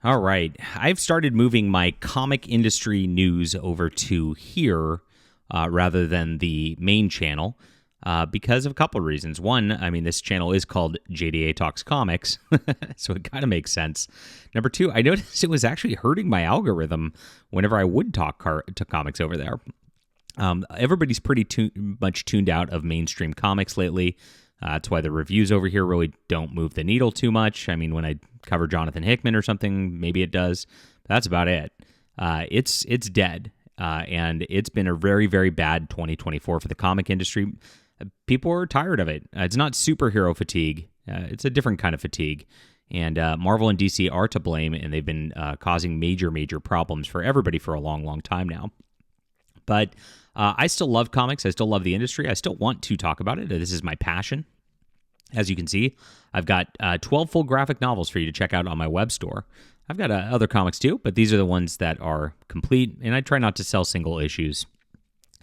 All right. I've started moving my comic industry news over to here rather than the main channel because of a couple of reasons. One, I mean, this channel is called JDA Talks Comics, so it kind of makes sense. Number two, I noticed it was actually hurting my algorithm whenever I would talk to comics over there. Everybody's pretty much tuned out of mainstream comics lately. That's why the reviews over here really don't move the needle too much. I mean, when I cover Jonathan Hickman or something, maybe it does. But that's about it. It's dead, and it's been a very, very bad 2024 for the comic industry. People are tired of it. It's not superhero fatigue. It's a different kind of fatigue. And Marvel and DC are to blame, and they've been causing major, major problems for everybody for a long, long time now. But I still love comics. I still love the industry. I still want to talk about it. This is my passion. As you can see, I've got 12 full graphic novels for you to check out on my web store. I've got other comics too, but these are the ones that are complete, and I try not to sell single issues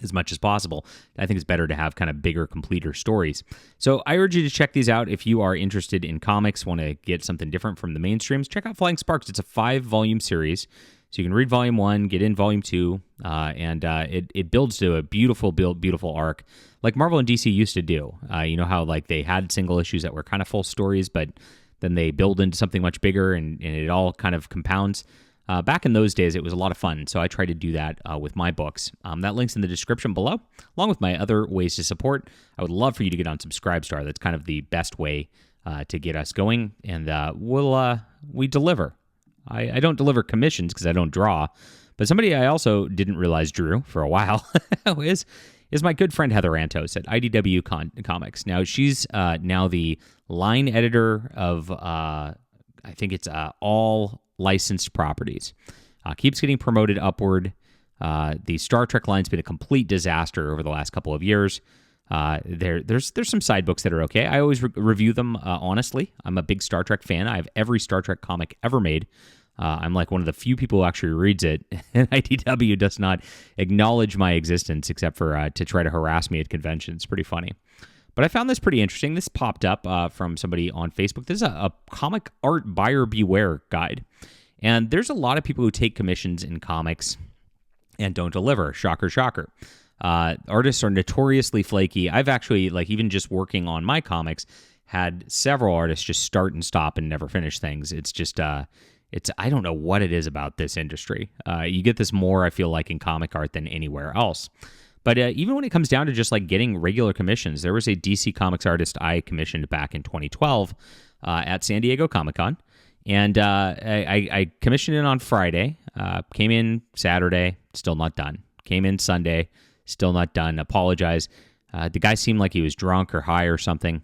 as much as possible. I think it's better to have kind of bigger, completer stories. So I urge you to check these out if you are interested in comics, want to get something different from the mainstreams. Check out Flying Sparks. It's a 5-volume series. So you can read Volume 1, get in Volume 2, and it builds to a beautiful arc, like Marvel and DC used to do. You know how like they had single issues that were kind of full stories, but then they build into something much bigger, and it all kind of compounds. Back in those days, it was a lot of fun, so I try to do that with my books. That link's in the description below, along with my other ways to support. I would love for you to get on Subscribestar. That's kind of the best way to get us going, and we deliver. I don't deliver commissions because I don't draw, but somebody I also didn't realize drew for a while is my good friend Heather Antos at IDW Comics. Now, she's now the line editor of, I think it's all licensed properties. Keeps getting promoted upward. The Star Trek line's been a complete disaster over the last couple of years. There's some side books that are okay. I always review them honestly. I'm a big Star Trek fan. I have every Star Trek comic ever made. I'm like one of the few people who actually reads it, and IDW does not acknowledge my existence except for to try to harass me at conventions. It's pretty funny. But I found this pretty interesting. This popped up from somebody on Facebook. This is a comic art buyer beware guide. And there's a lot of people who take commissions in comics and don't deliver. Shocker, shocker. Artists are notoriously flaky. I've actually, like, even just working on my comics, had several artists just start and stop and never finish things. It's just, I don't know what it is about this industry. You get this more, I feel like, in comic art than anywhere else. But even when it comes down to just like getting regular commissions, there was a DC Comics artist I commissioned back in 2012 at San Diego Comic-Con. And I commissioned it on Friday, came in Saturday, still not done. Came in Sunday, still not done. Apologize. The guy seemed like he was drunk or high or something.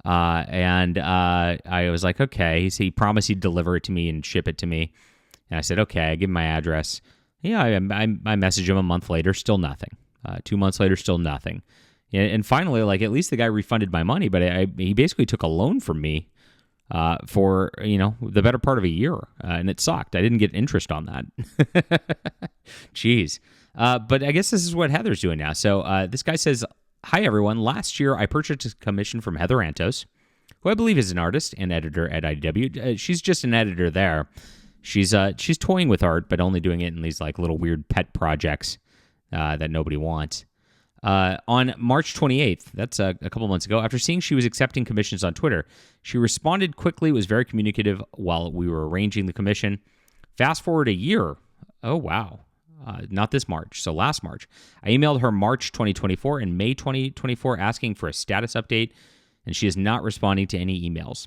And I was like, okay. He promised he'd deliver it to me and ship it to me. And I said, okay. I give him my address. Yeah, I messaged him a month later, still nothing. 2 months later, still nothing. And finally, like, at least the guy refunded my money, but he basically took a loan from me for, the better part of a year. And it sucked. I didn't get interest on that. Jeez. But I guess this is what Heather's doing now. So this guy says, hi, everyone. Last year, I purchased a commission from Heather Antos, who I believe is an artist and editor at IDW. She's just an editor there. She's toying with art, but only doing it in these like little weird pet projects that nobody wants. On March 28th, that's a couple months ago, after seeing she was accepting commissions on Twitter, she responded quickly, was very communicative while we were arranging the commission. Fast forward a year. Oh, wow. Not this March, so last March. I emailed her March 2024 and May 2024 asking for a status update, and she is not responding to any emails.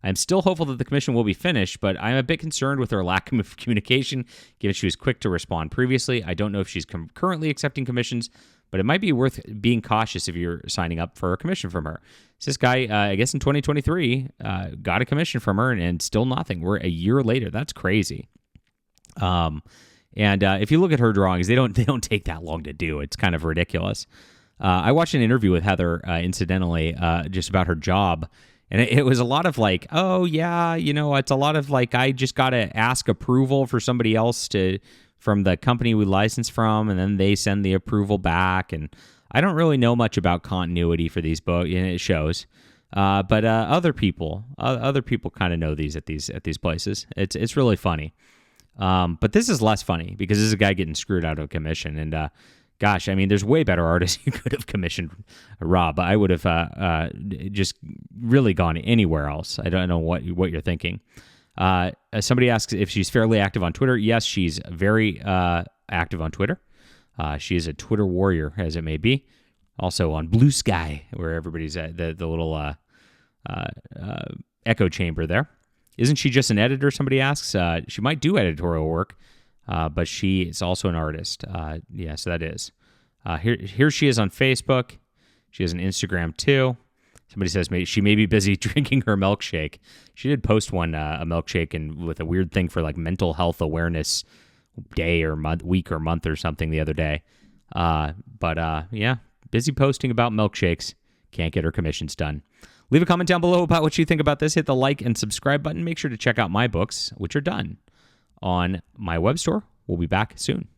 I'm still hopeful that the commission will be finished, but I'm a bit concerned with her lack of communication, given she was quick to respond previously. I don't know if she's currently accepting commissions, but it might be worth being cautious if you're signing up for a commission from her. So this guy, I guess in 2023, got a commission from her, and still nothing. We're a year later. That's crazy. And if you look at her drawings, they don't take that long to do. It's kind of ridiculous. I watched an interview with Heather, incidentally, just about her job. And it was a lot of like, oh, yeah, it's a lot of like, I just got to ask approval for somebody else from the company we license from, and then they send the approval back. And I don't really know much about continuity for these shows. But other people kind of know these at these places. It's really funny. But this is less funny because this is a guy getting screwed out of a commission. And gosh, I mean, there's way better artists you could have commissioned, Rob. I would have just really gone anywhere else. I don't know what you're thinking. Somebody asks if she's fairly active on Twitter. Yes, she's very active on Twitter. She is a Twitter warrior, as it may be. Also on Blue Sky, where everybody's at the little echo chamber there. Isn't she just an editor? Somebody asks. She might do editorial work, but she is also an artist. Yes, that is. Here she is on Facebook. She has an Instagram too. Somebody says she may be busy drinking her milkshake. She did post one a milkshake and with a weird thing for like mental health awareness day or week or month or something the other day. But yeah, busy posting about milkshakes. Can't get her commissions done. Leave a comment down below about what you think about this. Hit the like and subscribe button. Make sure to check out my books, which are done on my web store. We'll be back soon.